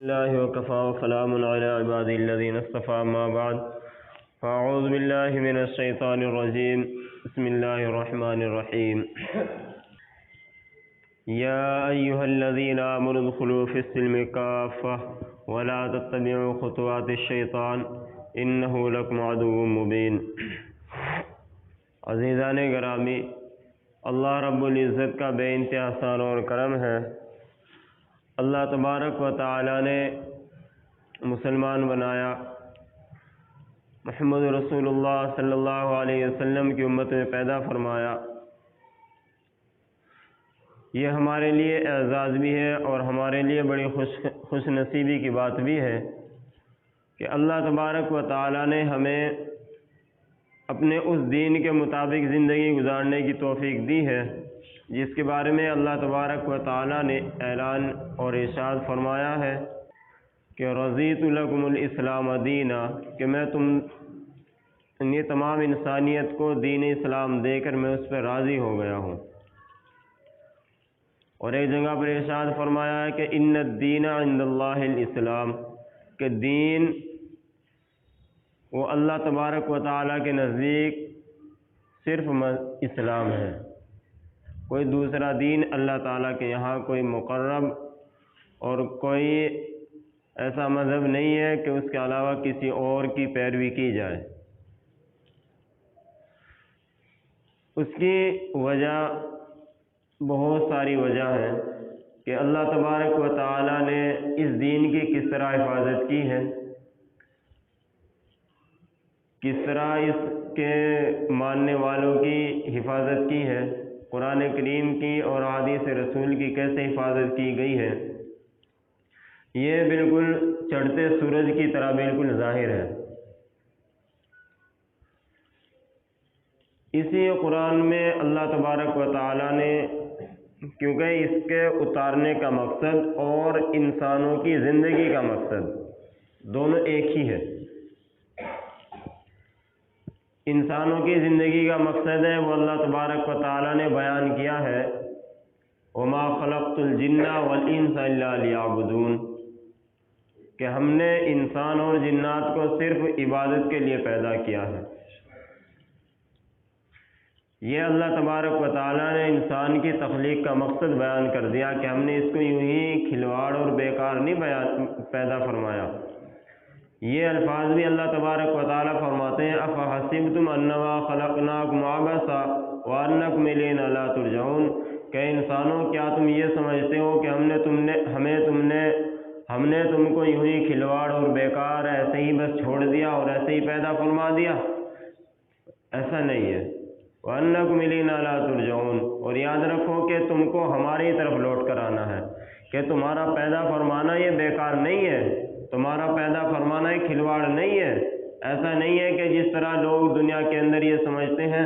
الله وكفى وسلام على عباده الذين اصطفى ما بعد فأعوذ بالله من الشيطان الرجيم بسم الله الرحمن الرحيم يا أيها الذين آمنوا ادخلوا في السلم كافة ولا تتبعوا خطوات الشيطان إنه لكم عدو مبين۔ عزیزان گرامی، اللہ رب العزت کا بے انتہا احسان اور کرم ہے۔ اللہ تبارک و تعالی نے مسلمان بنایا، محمد رسول اللہ صلی اللہ علیہ وسلم کی امت میں پیدا فرمایا۔ یہ ہمارے لیے اعزاز بھی ہے اور ہمارے لیے بڑی خوش نصیبی کی بات بھی ہے کہ اللہ تبارک و تعالی نے ہمیں اپنے اس دین کے مطابق زندگی گزارنے کی توفیق دی ہے جس کے بارے میں اللہ تبارک و تعالی نے اعلان اور ارشاد فرمایا ہے کہ رضیت لکم الاسلام دینا، کہ میں تمام انسانیت کو دین اسلام دے کر میں اس پر راضی ہو گیا ہوں۔ اور ایک جگہ پر ارشاد فرمایا ہے کہ ان الدین عند اللہ الاسلام، کہ دین وہ اللہ تبارک و تعالی کے نزدیک صرف اسلام ہے، کوئی دوسرا دین اللہ تعالیٰ کے یہاں کوئی مقرب اور کوئی ایسا مذہب نہیں ہے کہ اس کے علاوہ کسی اور کی پیروی کی جائے۔ اس کی وجہ بہت ساری وجہ ہے کہ اللہ تبارک و تعالیٰ نے اس دین کی کس طرح حفاظت کی ہے، کس طرح اس کے ماننے والوں کی حفاظت کی ہے، قرآن کریم کی اور احادیث رسول کی کیسے حفاظت کی گئی ہے، یہ بالکل چڑھتے سورج کی طرح بالکل ظاہر ہے۔ اسی قرآن میں اللہ تبارک و تعالی نے، کیونکہ اس کے اتارنے کا مقصد اور انسانوں کی زندگی کا مقصد دونوں ایک ہی ہے۔ انسانوں کی زندگی کا مقصد ہے وہ اللہ تبارک و تعالی نے بیان کیا ہے، وما خلقت الجن والانس الا لیعبدون، کہ ہم نے انسان اور جنات کو صرف عبادت کے لیے پیدا کیا ہے۔ یہ اللہ تبارک و تعالی نے انسان کی تخلیق کا مقصد بیان کر دیا کہ ہم نے اس کو یوں ہی کھلواڑ اور بیکار نہیں پیدا فرمایا۔ یہ الفاظ بھی اللہ تبارک و تعالی فرماتے ہیں افحسبتم انما خلقناکم عبثا وانکم الینا لا ترجعون، کہ انسانوں کیا تم یہ سمجھتے ہو کہ ہم نے تم کو یوں ہی کھلواڑ اور بیکار ایسے ہی بس چھوڑ دیا اور ایسے ہی پیدا فرما دیا؟ ایسا نہیں ہے۔ وانکم الینا لا ترجعون، اور یاد رکھو کہ تم کو ہماری طرف لوٹ کر آنا ہے، کہ تمہارا پیدا فرمانا یہ بیکار نہیں ہے، تمہارا پیدا فرمانا ایک کھلواڑ نہیں ہے۔ ایسا نہیں ہے کہ جس طرح لوگ دنیا کے اندر یہ سمجھتے ہیں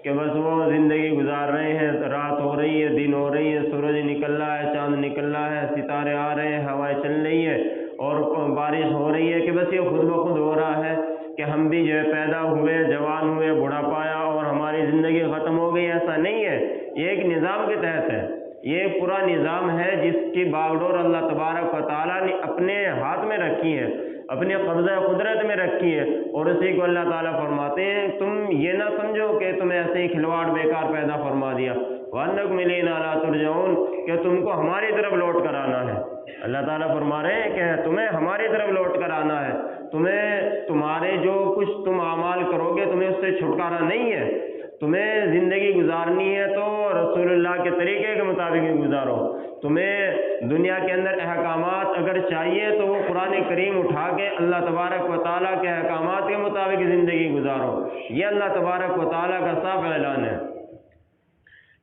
کہ بس وہ زندگی گزار رہے ہیں، رات ہو رہی ہے، دن ہو رہی ہے، سورج نکل رہا ہے، چاند نکل رہا ہے، ستارے آ رہے ہیں، ہوائیں چل رہی ہے اور بارش ہو رہی ہے، کہ بس یہ خود بخود ہو رہا ہے کہ ہم بھی جو ہے پیدا ہوئے، جوان ہوئے، بڑھاپا آیا اور ہماری زندگی ختم ہو گئی۔ ایسا نہیں ہے، یہ ایک نظام کے تحت ہے، یہ پورا نظام ہے جس کی باغڈور اللہ تبارک و تعالیٰ نے اپنے ہاتھ میں رکھی ہے، اپنے قبضہ قدرت میں رکھی ہے، اور اسی کو اللہ تعالیٰ فرماتے ہیں تم یہ نہ سمجھو کہ تمہیں ایسے ہی کھلواڑ بیکار پیدا فرما دیا، وَأَنَّكُمْ إِلَيْنَا لَا تُرْجَعُونَ، کہ تم کو ہماری طرف لوٹ کر آنا ہے۔ اللہ تعالیٰ فرما رہے ہیں کہ تمہیں ہماری طرف لوٹ کر آنا ہے، تمہارے جو کچھ تم اعمال کرو گے تمہیں اس سے چھٹکارا نہیں ہے، تمہیں زندگی گزارنی ہے تو رسول اللہ کے طریقے کے مطابق ہی گزارو۔ تمہیں دنیا کے اندر احکامات اگر چاہیے تو وہ قرآن کریم اٹھا کے اللہ تبارک و تعالیٰ کے احکامات کے مطابق زندگی گزارو، یہ اللہ تبارک و تعالیٰ کا صاف اعلان ہے۔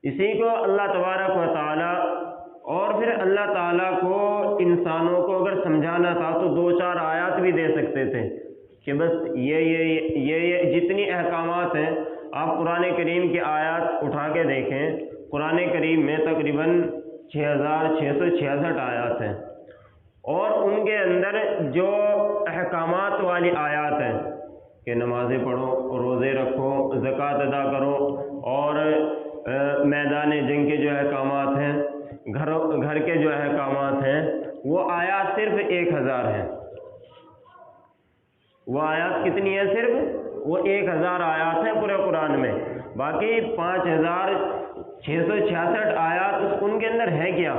اسی کو اللہ تبارک و تعالیٰ، اور پھر اللہ تعالیٰ کو انسانوں کو اگر سمجھانا تھا تو دو چار آیات بھی دے سکتے تھے کہ بس یہ جتنی احکامات ہیں، آپ قرآن کریم کی آیات اٹھا کے دیکھیں، قرآن کریم میں تقریباً 6666 آیات ہیں، اور ان کے اندر جو احکامات والی آیات ہیں کہ نمازیں پڑھو، روزے رکھو، زکوٰۃ ادا کرو، اور میدان جنگ کے جو احکامات ہیں، گھر کے جو احکامات ہیں، وہ آیات صرف 1000 ہیں. وہ آیات کتنی ہیں؟ صرف وہ 1000 آیات ہیں پورے قرآن میں. باقی 5666 آیات ان کے اندر ہے کیا؟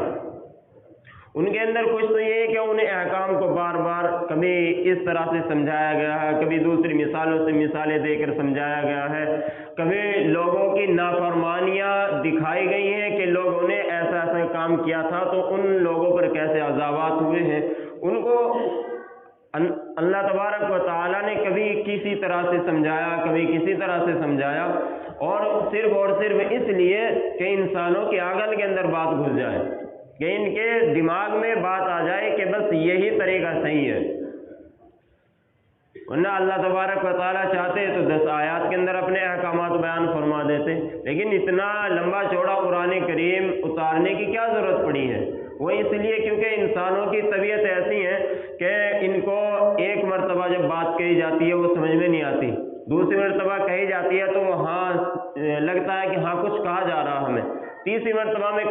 ان کے اندر کچھ تو یہ ہے کہ انہیں احکام کو بار بار کبھی اس طرح سے سمجھایا گیا ہے، کبھی دوسری مثالوں سے مثالیں دے کر سمجھایا گیا ہے، کبھی لوگوں کی نافرمانیاں دکھائی گئی ہیں کہ لوگوں نے ایسا ایسا کام کیا تھا تو ان لوگوں پر کیسے عذابات ہوئے ہیں. ان کو اللہ تبارک و تعالیٰ نے کبھی کسی طرح سے سمجھایا، کبھی کسی طرح سے سمجھایا، اور صرف اس لیے کہ انسانوں کی عقل کے اندر بات گھس جائے، کہ ان کے دماغ میں بات آ جائے کہ بس یہی طریقہ صحیح ہے. ورنہ اللہ تبارک و تعالیٰ چاہتے تو 10 آیات کے اندر اپنے احکامات بیان فرما دیتے، لیکن اتنا لمبا چوڑا قرآن کریم اتارنے کی کیا ضرورت پڑی ہے؟ وہ اس لیے کیونکہ انسانوں کی طبیعت ایسی ہے کہ ان کو ایک مرتبہ جب بات کہی جاتی ہے وہ سمجھ میں نہیں آتی، دوسری مرتبہ کہی جاتی ہے تو ہاں لگتا ہے کہ ہاں کچھ کہا جا رہا ہمیں، تیسری مرتبہ میں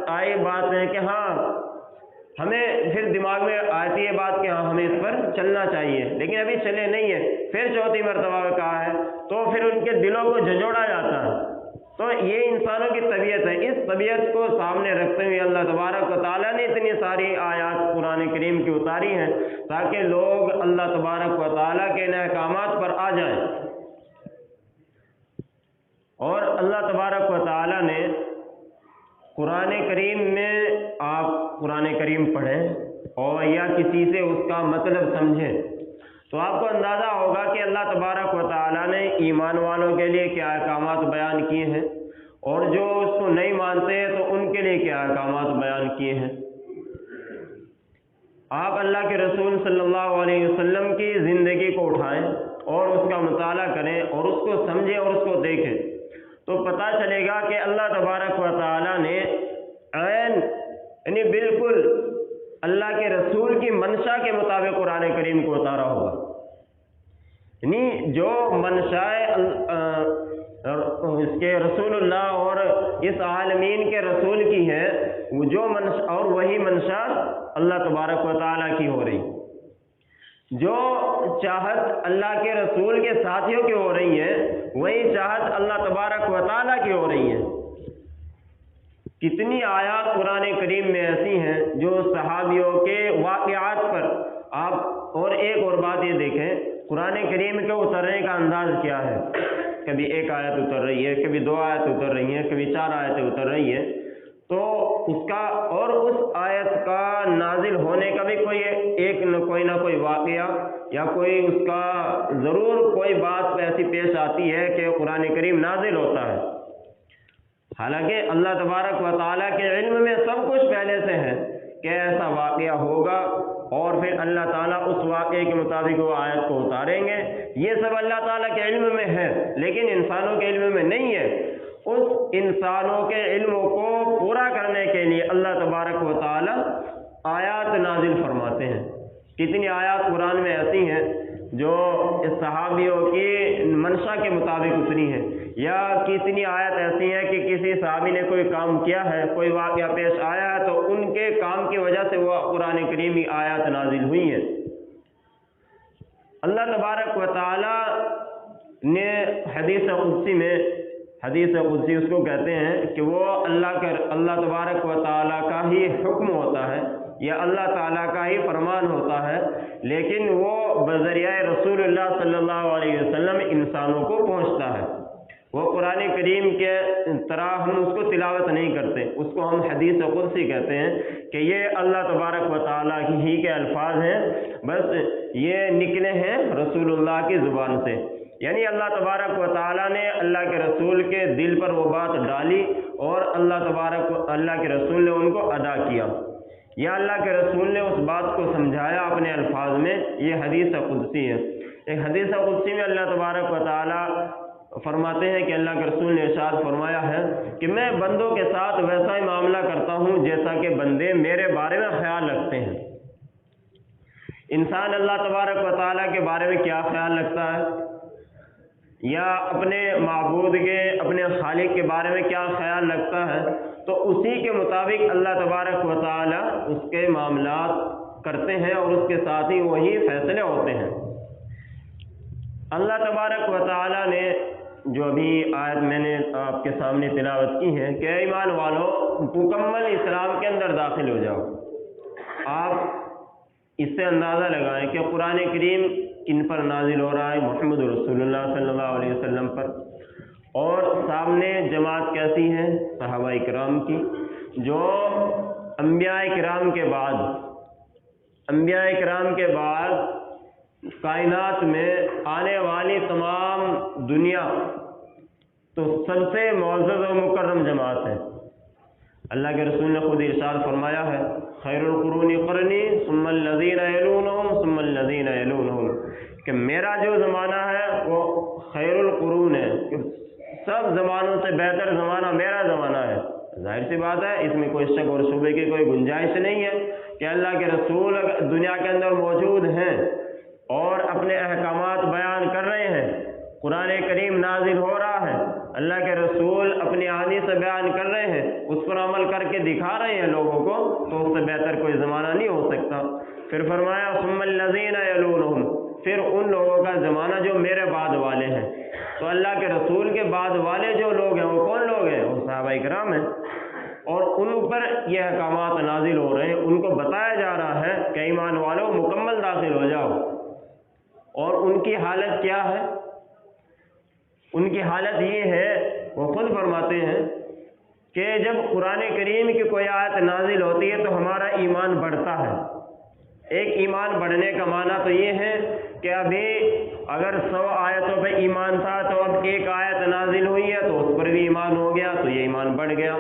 آئی بات ہے کہ ہاں ہمیں پھر دماغ میں آتی ہے بات کہ ہاں ہمیں اس پر چلنا چاہیے، لیکن ابھی چلے نہیں ہے، پھر چوتھی مرتبہ میں کہا ہے تو پھر ان کے دلوں کو جھنجھوڑا جاتا ہے. تو یہ انسانوں کی طبیعت ہے. اس طبیعت کو سامنے رکھتے ہوئے اللہ تبارک و تعالیٰ نے اتنی ساری آیات قرآن کریم کی اتاری ہیں تاکہ لوگ اللہ تبارک و تعالیٰ کے ان احکامات پر آ جائیں. اور اللہ تبارک و تعالیٰ نے قرآن کریم میں آپ قرآن کریم پڑھیں اور یا کسی سے اس کا مطلب سمجھیں تو آپ کو اندازہ ہوگا کہ اللہ تبارک و تعالیٰ نے ایمان والوں کے لیے کیا احکامات بیان کیے ہیں اور جو اس کو نہیں مانتے ہیں تو ان کے لیے کیا احکامات بیان کیے ہیں. آپ اللہ کے رسول صلی اللہ علیہ وسلم کی زندگی کو اٹھائیں اور اس کا مطالعہ کریں اور اس کو سمجھیں اور اس کو دیکھیں تو پتہ چلے گا کہ اللہ تبارک و تعالیٰ نے عین یعنی بالکل اللہ کے رسول کی منشا کے مطابق قرآن کریم کو اتارا ہوگا. یعنی جو منشا اس کے رسول اللہ اور اس عالمین کے رسول کی ہے وہ جو منشا اور وہی منشا اللہ تبارک و تعالیٰ کی ہو رہی، جو چاہت اللہ کے رسول کے ساتھیوں کی ہو رہی ہے وہی چاہت اللہ تبارک و تعالیٰ کی ہو رہی ہے. کتنی آیات قرآن کریم میں ایسی ہیں جو صحابیوں کے واقعات پر آپ اور ایک اور بات یہ دیکھیں قرآن کریم کے اترنے کا انداز کیا ہے. کبھی ایک آیت اتر رہی ہے، کبھی 2 آیت اتر رہی ہیں، کبھی 4 آیتیں اتر رہی ہیں، تو اس کا اور اس آیت کا نازل ہونے کا بھی کوئی نہ کوئی واقعہ یا کوئی اس کا ضرور کوئی بات ایسی پیش آتی ہے کہ قرآن کریم نازل ہوتا ہے. حالانکہ اللہ تبارک و تعالیٰ کے علم میں سب کچھ پہلے سے ہے کہ ایسا واقعہ ہوگا اور پھر اللہ تعالیٰ اس واقعے کے مطابق وہ آیت کو اتاریں گے. یہ سب اللہ تعالیٰ کے علم میں ہے لیکن انسانوں کے علم میں نہیں ہے. اس انسانوں کے علم کو پورا کرنے کے لیے اللہ تبارک و تعالیٰ آیات نازل فرماتے ہیں. کتنی آیات قرآن میں ایسی ہیں جو صحابیوں کی منشا کے مطابق اتری ہیں، یا کتنی آیت ایسی ہیں کہ کسی صحابی نے کوئی کام کیا ہے، کوئی واقعہ پیش آیا ہے تو ان کے کام کی وجہ سے وہ قرآن کریمی آیات نازل ہوئی ہیں. اللہ تبارک و تعالیٰ نے حدیث قدسی اس کو کہتے ہیں کہ وہ اللہ تبارک و تعالیٰ کا ہی حکم ہوتا ہے یا اللہ تعالیٰ کا ہی فرمان ہوتا ہے، لیکن وہ بذریعہ رسول اللہ صلی اللہ علیہ وسلم انسانوں کو پہنچتا ہے. وہ قرآن کریم کے طرح ہم اس کو تلاوت نہیں کرتے، اس کو ہم حدیث قدسی کہتے ہیں کہ یہ اللہ تبارک و تعالیٰ ہی کے الفاظ ہیں، بس یہ نکلے ہیں رسول اللہ کی زبان سے. یعنی اللہ تبارک و تعالیٰ نے اللہ کے رسول کے دل پر وہ بات ڈالی اور اللہ کے رسول نے ان کو ادا کیا، یا اللہ کے رسول نے اس بات کو سمجھایا اپنے الفاظ میں. یہ حدیث قدسی ہے. ایک حدیث قدسی میں اللہ تبارک و تعالیٰ فرماتے ہیں کہ اللہ کے رسول نے ارشاد فرمایا ہے کہ میں بندوں کے ساتھ ویسا ہی معاملہ کرتا ہوں جیسا کہ بندے میرے بارے میں خیال رکھتے ہیں. انسان اللہ تبارک و تعالیٰ کے بارے میں کیا خیال رکھتا ہے یا اپنے معبود کے اپنے خالق کے بارے میں کیا خیال رکھتا ہے تو اسی کے مطابق اللہ تبارک و تعالی اس کے معاملات کرتے ہیں اور اس کے ساتھ ہی وہی فیصلے ہوتے ہیں۔ اللہ تبارک و تعالی نے جو ابھی آیت میں نے آپ کے سامنے تلاوت کی ہے کہ ایمان والو مکمل اسلام کے اندر داخل ہو جاؤ۔ آپ اس سے اندازہ لگائیں کہ قرآن کریم کن پر نازل ہو رہا ہے؟ محمد رسول اللہ صلی اللہ علیہ وسلم پر، اور سامنے جماعت کیسی ہے؟ صحابہ کرام کی، جو انبیاء کرام کے بعد کائنات میں آنے والی تمام دنیا تو سب سے معزز و مکرم جماعت ہے۔ اللہ کے رسول نے خود ارشاد فرمایا ہے خیر القرون قرنی ثم الذین یلونہم ثم الذین یلونہم، کہ میرا جو زمانہ ہے وہ خیر القرون ہے، کہ سب زمانوں سے بہتر زمانہ میرا زمانہ ہے۔ ظاہر سی بات ہے، اس میں کوئی شک اور شبے کی کوئی گنجائش نہیں ہے کہ اللہ کے رسول دنیا کے اندر موجود ہیں اور اپنے احکامات بیان کر رہے ہیں، قرآن کریم نازل ہو رہا ہے، اللہ کے رسول اپنی آنی سے بیان کر رہے ہیں، اس پر عمل کر کے دکھا رہے ہیں لوگوں کو، تو اس سے بہتر کوئی زمانہ نہیں ہو سکتا۔ پھر فرمایا ثم الذین یلونہم، پھر ان لوگوں کا زمانہ جو میرے بعد والے ہیں۔ تو اللہ کے رسول کے بعد والے جو لوگ ہیں وہ کون لوگ ہیں؟ وہ صحابہ کرام ہیں، اور ان پر یہ احکامات نازل ہو رہے ہیں، ان کو بتایا جا رہا ہے کہ ایمان والوں مکمل داخل ہو جاؤ۔ اور ان کی حالت کیا ہے؟ ان کی حالت یہ ہے، وہ خود فرماتے ہیں کہ جب قرآن کریم کی کوئی آیت نازل ہوتی ہے تو ہمارا ایمان بڑھتا ہے۔ ایک ایمان بڑھنے کا معنی تو یہ ہے کہ ابھی اگر 100 آیتوں پہ ایمان تھا تو اب ایک آیت نازل ہوئی ہے تو اس پر بھی ایمان ہو گیا، تو یہ ایمان بڑھ گیا،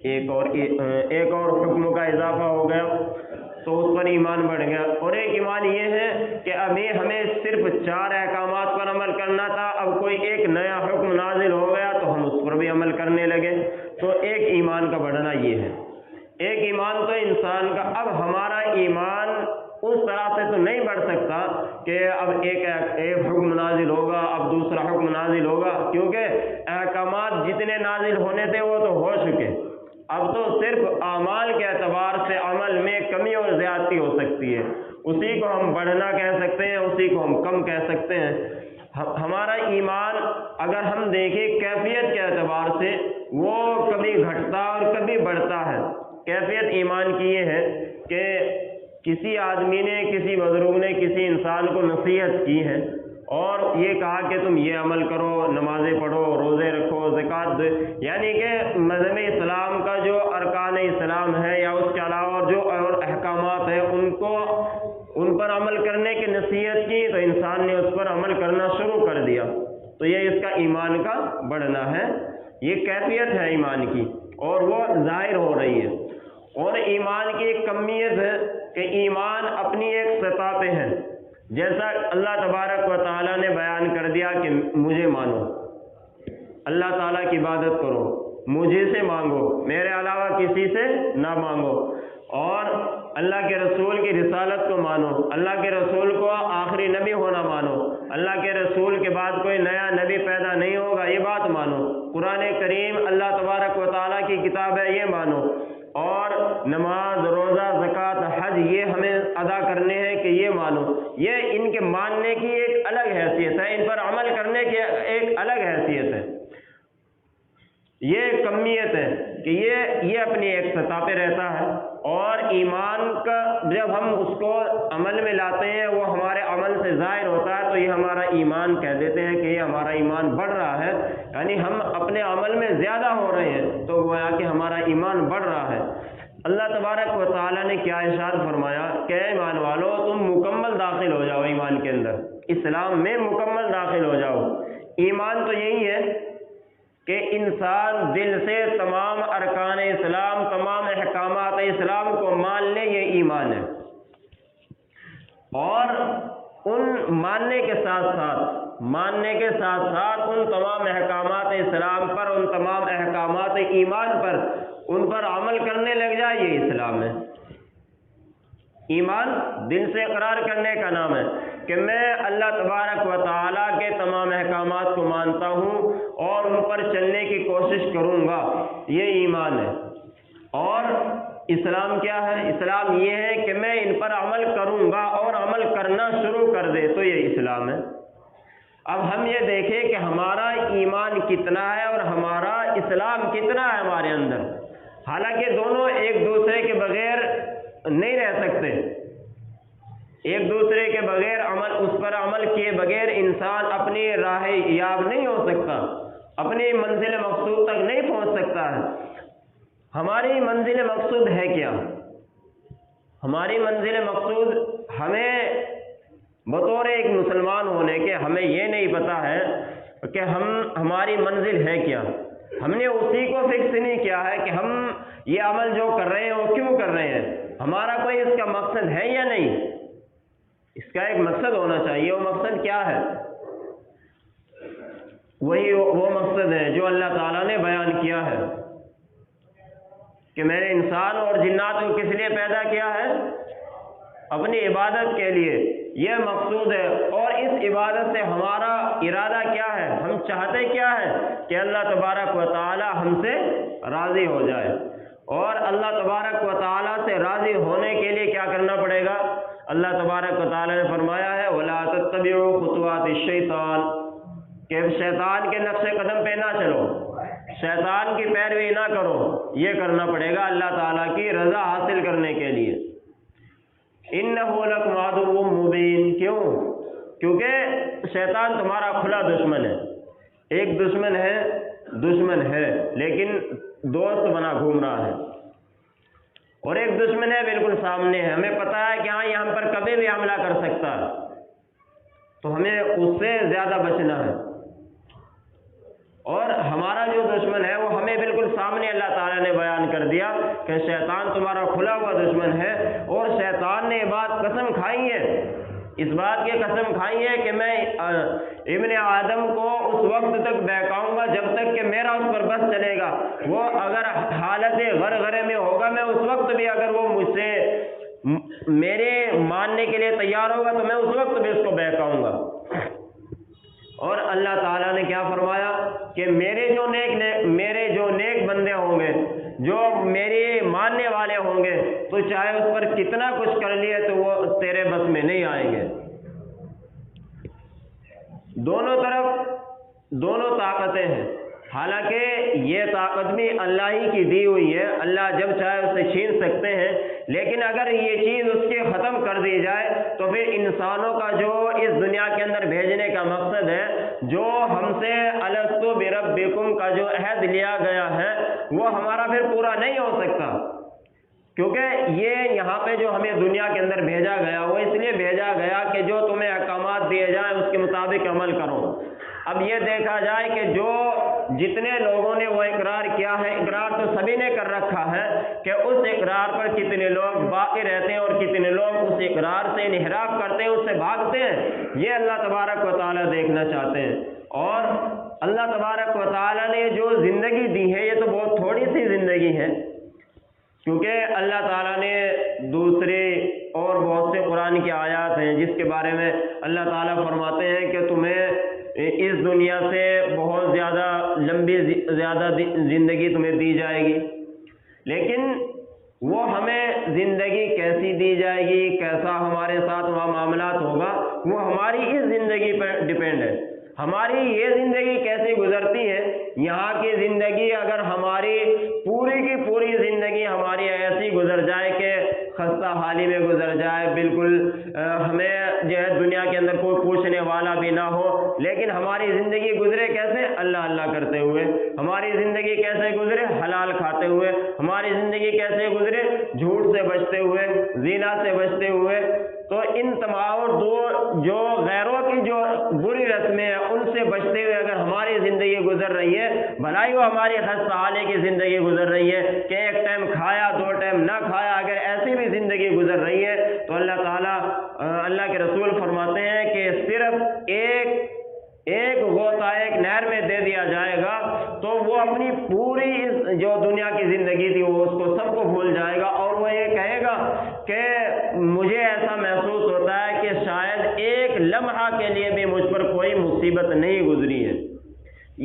ایک اور حکم کا اضافہ ہو گیا تو اس پر ایمان بڑھ گیا۔ اور ایک ایمان یہ ہے کہ ابھی ہمیں صرف 4 احکامات پر عمل کرنا تھا، اب کوئی ایک نیا حکم نازل ہو گیا تو ہم اس پر بھی عمل کرنے لگے، تو ایک ایمان کا بڑھنا یہ ہے۔ ایک ایمان تو انسان کا، اب ہمارا ایمان اس طرح سے تو نہیں بڑھ سکتا کہ اب ایک حکم نازل ہوگا اب دوسرا حکم نازل ہوگا، کیونکہ احکامات جتنے نازل ہونے تھے وہ تو ہو چکے، اب تو صرف اعمال کے اعتبار سے عمل میں کمی اور زیادتی ہو سکتی ہے، اسی کو ہم بڑھنا کہہ سکتے ہیں، اسی کو ہم کم کہہ سکتے ہیں۔ ہمارا ایمان اگر ہم دیکھیں کیفیت کے اعتبار سے وہ کبھی گھٹتا اور کبھی بڑھتا ہے۔ کیفیت ایمان کی یہ ہے کہ کسی آدمی نے، کسی بزرگ نے کسی انسان کو نصیحت کی ہے اور یہ کہا کہ تم یہ عمل کرو، نمازیں پڑھو، روزے رکھو، زکوٰۃ دو، یعنی کہ مذہب اسلام کا جو ارکان اسلام ہے یا اس کے علاوہ جو اور احکامات ہیں ان پر عمل کرنے کی نصیحت کی، تو انسان نے اس پر عمل کرنا شروع کر دیا، تو یہ اس کا ایمان کا بڑھنا ہے، یہ کیفیت ہے ایمان کی اور وہ ظاہر ہو رہی ہے۔ اور ایمان کی ایک کمیت ہے کہ ایمان اپنی ایک سطح پہ ہے، جیسا اللہ تبارک و تعالیٰ نے بیان کر دیا کہ مجھے مانو، اللہ تعالیٰ کی عبادت کرو، مجھے سے مانگو، میرے علاوہ کسی سے نہ مانگو، اور اللہ کے رسول کی رسالت کو مانو، اللہ کے رسول کو آخری نبی ہونا مانو، اللہ کے رسول کے بعد کوئی نیا نبی پیدا نہیں ہوگا یہ بات مانو، قرآن کریم اللہ تبارک و تعالیٰ کی کتاب ہے یہ مانو، اور نماز، روزہ، زکوٰۃ، حج یہ ہمیں ادا کرنے ہیں کہ یہ مانو۔ یہ ان کے ماننے کی ایک الگ حیثیت ہے، ان پر عمل کرنے کی ایک الگ حیثیت ہے، یہ کمیت ہے کہ یہ اپنی ایک سطح پہ رہتا ہے، اور ایمان کا جب ہم اس کو عمل میں لاتے ہیں وہ ہمارے عمل سے ظاہر ہوتا ہے تو یہ ہمارا ایمان کہہ دیتے ہیں کہ یہ ہمارا ایمان بڑھ رہا ہے، یعنی ہم اپنے عمل میں زیادہ ہو رہے ہیں تو گویا کہ ہمارا ایمان بڑھ رہا ہے۔ اللہ تبارک و تعالیٰ نے کیا ارشاد فرمایا کہ ایمان والو تم مکمل داخل ہو جاؤ ایمان کے اندر، اسلام میں مکمل داخل ہو جاؤ۔ ایمان تو یہی ہے کہ انسان دل سے تمام ارکان اسلام، تمام احکامات اسلام کو مان لے، یہ ایمان ہے، اور ان ماننے کے ساتھ ساتھ ان تمام احکامات اسلام پر، ان تمام احکامات ایمان پر، ان پر عمل کرنے لگ جائے، یہ اسلام ہے۔ ایمان دل سے اقرار کرنے کا نام ہے کہ میں اللہ تبارک و تعالیٰ کے تمام احکامات کو مانتا ہوں اور ان پر چلنے کی کوشش کروں گا، یہ ایمان ہے۔ اور اسلام کیا ہے؟ اسلام یہ ہے کہ میں ان پر عمل کروں گا اور عمل کرنا شروع کر دے، تو یہ اسلام ہے۔ اب ہم یہ دیکھیں کہ ہمارا ایمان کتنا ہے اور ہمارا اسلام کتنا ہے ہمارے اندر۔ حالانکہ دونوں ایک دوسرے کے بغیر نہیں رہ سکتے، ایک دوسرے کے بغیر اس پر عمل کیے بغیر انسان اپنی راہ یاب نہیں ہو سکتا، اپنی منزل مقصود تک نہیں پہنچ سکتا ہے۔ ہماری منزل مقصود ہے کیا؟ ہماری منزل مقصود ہمیں بطور ایک مسلمان ہونے کے ہمیں یہ نہیں پتا ہے کہ ہماری منزل ہے کیا۔ ہم نے اسی کو فکس نہیں کیا ہے کہ ہم یہ عمل جو کر رہے ہیں وہ کیوں کر رہے ہیں، ہمارا کوئی اس کا مقصد ہے یا نہیں۔ اس کا ایک مقصد ہونا چاہیے، وہ مقصد کیا ہے؟ وہی وہ مقصد ہے جو اللہ تعالیٰ نے بیان کیا ہے کہ میں نے انسان اور جنات کو کس لیے پیدا کیا ہے؟ اپنی عبادت کے لیے، یہ مقصود ہے۔ اور اس عبادت سے ہمارا ارادہ کیا ہے؟ ہم چاہتے کیا ہے؟ کہ اللہ تبارک و تعالی ہم سے راضی ہو جائے، اور اللہ تبارک و تعالی سے راضی ہونے کے لیے کیا کرنا پڑے گا؟ اللہ تبارک و تعالی نے فرمایا ہے وَلَا تَتَّبِعُوا خُطُوَاتِ الشَّيْطَانِ، کہ شیطان کے نقش قدم پہ نہ چلو، شیطان کی پیروی نہ کرو، یہ کرنا پڑے گا اللہ تعالیٰ کی رضا حاصل کرنے کے لیے۔ إِنَّهُ لَكُمْ عَدُوٌّ مُّبِينٌ، کیوں؟ کیونکہ شیطان تمہارا کھلا دشمن ہے۔ ایک دشمن ہے لیکن دوست بنا گھوم رہا ہے، اور ایک دشمن ہے بالکل سامنے ہے، ہمیں پتہ ہے کہ ہاں یہ ہم پر کبھی بھی حملہ کر سکتا ہے، تو ہمیں اس سے زیادہ بچنا ہے۔ اور ہمارا جو دشمن ہے وہ ہمیں بالکل سامنے اللہ تعالیٰ نے بیان کر دیا کہ شیطان تمہارا کھلا ہوا دشمن ہے، اور شیطان نے یہ بات قسم کھائی ہے، اس بات کی قسم کھائی ہے کہ میں ابن آدم کو اس وقت تک بہکاؤں گا جب تک کہ میرا اس پر بس چلے گا۔ وہ اگر حالت غرغرے میں ہوگا، میں اس وقت بھی اگر وہ مجھ سے میرے ماننے کے لیے تیار ہوگا تو میں اس وقت بھی اس کو بہکاؤں گا۔ اور اللہ تعالیٰ نے کیا فرمایا کہ میرے جو نیک بندے ہوں گے، جو میرے ماننے والے ہوں گے، تو چاہے اس پر کتنا کچھ کر لیے تو وہ تیرے بس میں نہیں آئیں گے۔ دونوں طرف دونوں طاقتیں ہیں، حالانکہ یہ طاقت بھی اللہ ہی کی دی ہوئی ہے، اللہ جب چاہے اسے چھین سکتے ہیں، لیکن اگر یہ چیز اس کے ختم کر دی جائے تو پھر انسانوں کا جو اس دنیا کے اندر بھیجنے کا مقصد ہے، جو ہم سے الست بربکم کا جو عہد لیا گیا ہے، وہ ہمارا پھر پورا نہیں ہو سکتا، کیونکہ یہ یہاں پہ جو ہمیں دنیا کے اندر بھیجا گیا وہ اس لیے بھیجا گیا کہ جو تمہیں احکامات دیے جائیں اس کے مطابق عمل کرو۔ اب یہ دیکھا جائے کہ جو جتنے لوگوں نے وہ اقرار کیا ہے، اقرار تو سبھی نے کر رکھا ہے، کہ اس اقرار پر کتنے لوگ باقی رہتے ہیں اور کتنے لوگ اس اقرار سے انحراف کرتے ہیں، اس سے بھاگتے ہیں، یہ اللہ تبارک و تعالیٰ دیکھنا چاہتے ہیں۔ اور اللہ تبارک و تعالیٰ نے جو زندگی دی ہے یہ تو بہت تھوڑی سی زندگی ہے، کیونکہ اللہ تعالیٰ نے دوسرے اور بہت سے قرآن کی آیات ہیں جس کے بارے میں اللہ تعالیٰ فرماتے ہیں کہ تمہیں اس دنیا سے بہت زیادہ زندگی تمہیں دی جائے گی، لیکن وہ ہمیں زندگی کیسی دی جائے گی، کیسا ہمارے ساتھ وہاں معاملات ہوگا، وہ ہماری اس زندگی پر ڈپینڈ ہے۔ ہماری یہ زندگی کیسی گزرتی ہے، یہاں کی زندگی اگر ہماری پوری کی پوری زندگی ہماری ایسی گزر جائے کہ خستہ حالی میں گزر جائے، بالکل ہمیں جو ہے دنیا کے اندر کوئی پوچھنے والا بھی نہ ہو، لیکن ہماری زندگی گزرے کیسے؟ اللہ اللہ کرتے ہوئے۔ ہماری زندگی کیسے گزرے؟ حلال کھاتے ہوئے۔ ہماری زندگی کیسے گزرے؟ جھوٹ سے بچتے ہوئے، زنا سے بچتے ہوئے۔ تو ان تمام جو غیروں کی جو بری رسمیں ہیں ان سے بچتے ہوئے اگر ہماری زندگی گزر رہی ہے، بھلائی وہ ہماری خستہ حالی کی زندگی گزر رہی ہے کہ ایک ٹائم کھایا 2 ٹائم نہ کھایا، اگر ایسی بھی زندگی گزر رہی ہے تو اللہ تعالیٰ اللہ کے رسول فرماتے ہیں کہ صرف ایک غوطہ ایک نہر میں دے دیا جائے گا تو وہ اپنی پوری جو دنیا کی زندگی تھی وہ اس کو سب کو بھول جائے گا، اور وہ یہ کہے گا کہ مجھے ایسا محسوس ہوتا ہے کہ شاید ایک لمحہ کے لیے بھی مجھ پر کوئی مصیبت نہیں گزری ہے۔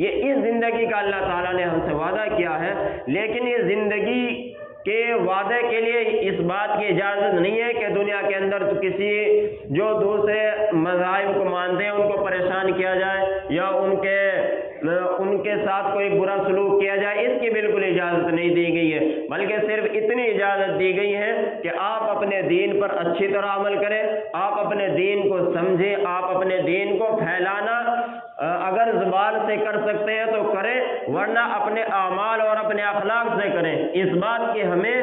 یہ اس زندگی کا اللہ تعالیٰ نے ہم سے وعدہ کیا ہے، لیکن یہ زندگی کہ وعدے کے لیے اس بات کی اجازت نہیں ہے کہ دنیا کے اندر تو کسی جو دوسرے مذاہب کو مانتے ہیں ان کو پریشان کیا جائے یا ان کے ساتھ کوئی برا سلوک کیا جائے، اس کی بالکل اجازت نہیں دی گئی ہے، بلکہ صرف اتنی اجازت دی گئی ہے کہ آپ اپنے دین پر اچھی طرح عمل کریں، آپ اپنے دین کو سمجھیں، آپ اپنے دین کو پھیلانا اگر زبان سے کر سکتے ہیں تو کریں، ورنہ اپنے اعمال اور اپنے اخلاق سے کریں۔ اس بات کی ہمیں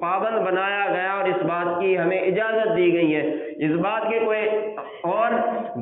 پابند بنایا گیا اور اس بات کی ہمیں اجازت دی گئی ہے۔ اس بات کے کوئی اور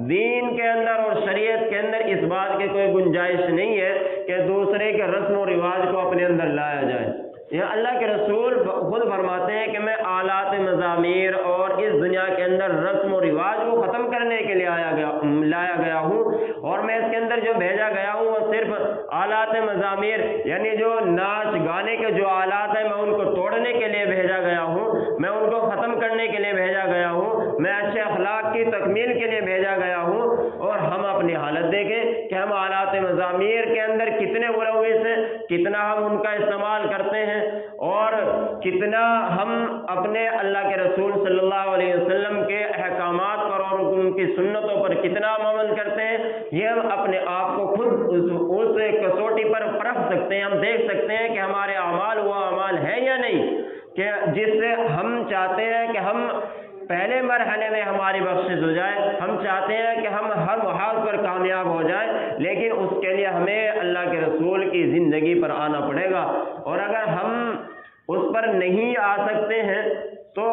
دین کے اندر اور شریعت کے اندر اس بات کی کوئی گنجائش نہیں ہے کہ دوسرے کے رسم و رواج کو اپنے اندر لایا جائے۔ یہ اللہ کے رسول خود فرماتے ہیں کہ میں آلات مزامیر اور اس دنیا کے اندر رسم و رواج کو ختم کرنے کے لیے لایا گیا ہوں، اور میں اس کے اندر جو بھیجا گیا ہوں وہ صرف آلات مزامیر یعنی جو ناچ گانے کے جو آلات ہیں میں ان کو توڑنے کے لیے بھیجا گیا ہوں، میں ان کو ختم کرنے کے لیے بھیجا گیا ہوں، میں اچھے اخلاق کی تکمیل کے لیے بھیجا گیا ہوں۔ اور ہم اپنی حالت دیکھیں کہ ہم آلات مزامیر کے اندر کتنے ملوث ہیں، کتنا ہم ان کا استعمال کرتے ہیں، اور کتنا ہم اپنے اللہ کے رسول صلی اللہ علیہ وسلم کے احکامات پر اور ان کی سنتوں پر کتنا عمل کرتے ہیں، یہ ہم اپنے آپ کو خود اس کسوٹی پر پرکھ سکتے ہیں۔ ہم دیکھ سکتے ہیں کہ ہمارے اعمال وہ اعمال ہیں یا نہیں کہ جس سے ہم چاہتے ہیں کہ ہم پہلے مرحلے میں ہماری بخشش ہو جائے، ہم چاہتے ہیں کہ ہم ہر محاذ پر کامیاب ہو جائیں، لیکن اس کے لیے ہمیں اللہ کے رسول کی زندگی پر آنا پڑے گا، اور اگر ہم اس پر نہیں آ سکتے ہیں تو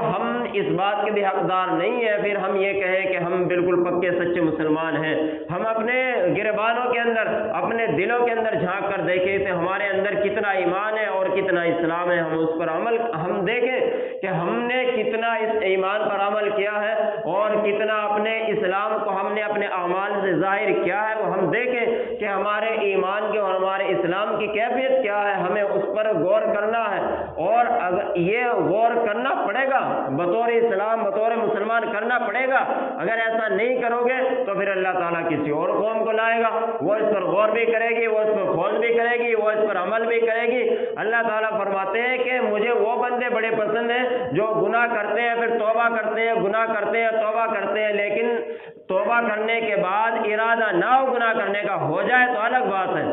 ہم اس بات کے بھی حقدار نہیں ہیں پھر ہم یہ کہیں کہ ہم بالکل پکے سچے مسلمان ہیں۔ ہم اپنے گربانوں کے اندر، اپنے دلوں کے اندر جھانک کر دیکھیں کہ ہمارے اندر کتنا ایمان ہے اور کتنا اسلام ہے، ہم اس پر ہم دیکھیں کہ ہم نے کتنا اس ایمان پر عمل کیا ہے اور کتنا اپنے اسلام کو ہم نے اپنے اعمال سے ظاہر کیا ہے، وہ ہم دیکھیں کہ ہمارے ایمان کے اور ہمارے اسلام کی کیفیت کیا ہے، ہمیں اس پر غور کرنا ہے، اور اگر یہ غور کرنا پڑے گا بطور اسلام، بطور مسلمان کرنا پڑے گا۔ اگر ایسا نہیں کرو گے تو پھر اللہ تعالیٰ کسی اور قوم کو لائے گا، وہ اس پر غور بھی کرے گی، وہ اس پر کھوج بھی کرے گی، وہ اس پر عمل بھی کرے گی۔ اللہ تعالیٰ فرماتے ہیں کہ مجھے وہ بندے بڑے پسند ہیں جو گناہ کرتے ہیں پھر توبہ کرتے ہیں، گناہ کرتے ہیں توبہ کرتے ہیں، لیکن توبہ کرنے کے بعد ارادہ نہ ہو گناہ کرنے کا، ہو جائے تو الگ بات ہے،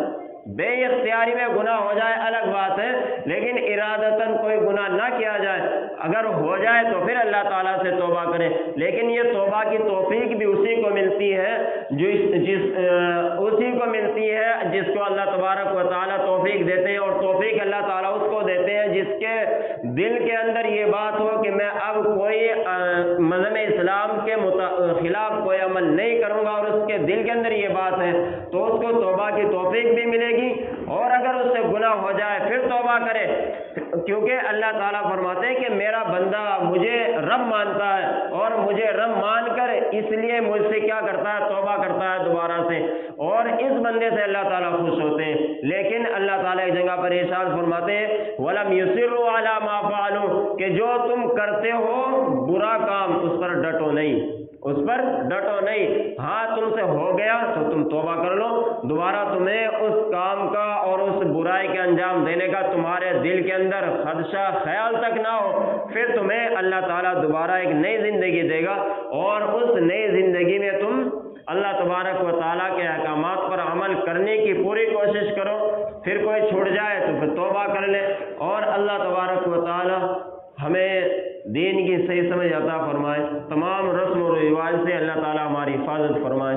بے اختیاری میں گناہ ہو جائے الگ بات ہے، لیکن ارادتاً کوئی گناہ نہ کیا جائے، اگر ہو جائے تو پھر اللہ تعالیٰ سے توبہ کریں۔ لیکن یہ توبہ کی توفیق بھی اسی کو ملتی ہے جس کو اللہ تبارک و تعالیٰ توفیق دیتے ہیں، اور توفیق اللہ تعالیٰ اس کو دیتے ہیں جس کے دل کے اندر یہ بات ہو کہ میں اب کوئی مذہب اسلام کے خلاف کوئی عمل نہیں کروں گا، اور اس کے دل کے اندر یہ بات ہے تو اس کو توبہ کی توفیق بھی ملے گی، اور اگر اس سے گناہ ہو جائے پھر توبہ کرے، کیونکہ اللہ تعالیٰ فرماتے ہیں کہ میرا بندہ مجھے رب مانتا ہے اور مجھے رب مان کر اس لیے مجھ سے کیا کرتا ہے، توبہ کرتا ہے دوبارہ سے، اور اس بندے سے اللہ تعالیٰ خوش ہوتے ہیں۔ لیکن اللہ تعالیٰ ایک جگہ پر ارشاد فرماتے ہیں وَلَمْ يُصِرُّوا عَلَىٰ مَا فَعَلُوا، کہ جو تم کرتے ہو برا کام اس پر ڈٹو نہیں، اس پر ڈٹو نہیں، ہاں تم سے ہو گیا تو تم توبہ کر لو، دوبارہ تمہیں اس کام کا اور اس برائی کے انجام دینے کا تمہارے دل کے اندر خدشہ خیال تک نہ ہو، پھر تمہیں اللہ تعالیٰ دوبارہ ایک نئی زندگی دے گا، اور اس نئی زندگی میں تم اللہ تبارک و تعالیٰ کے احکامات پر عمل کرنے کی پوری کوشش کرو، پھر کوئی چھوٹ جائے تو پھر توبہ کر لے، اور اللہ تبارک و تعالیٰ ہمیں دین کی صحیح سمجھ عطا فرمائے، تمام رسم و رواج سے اللہ تعالیٰ ہماری حفاظت فرمائے۔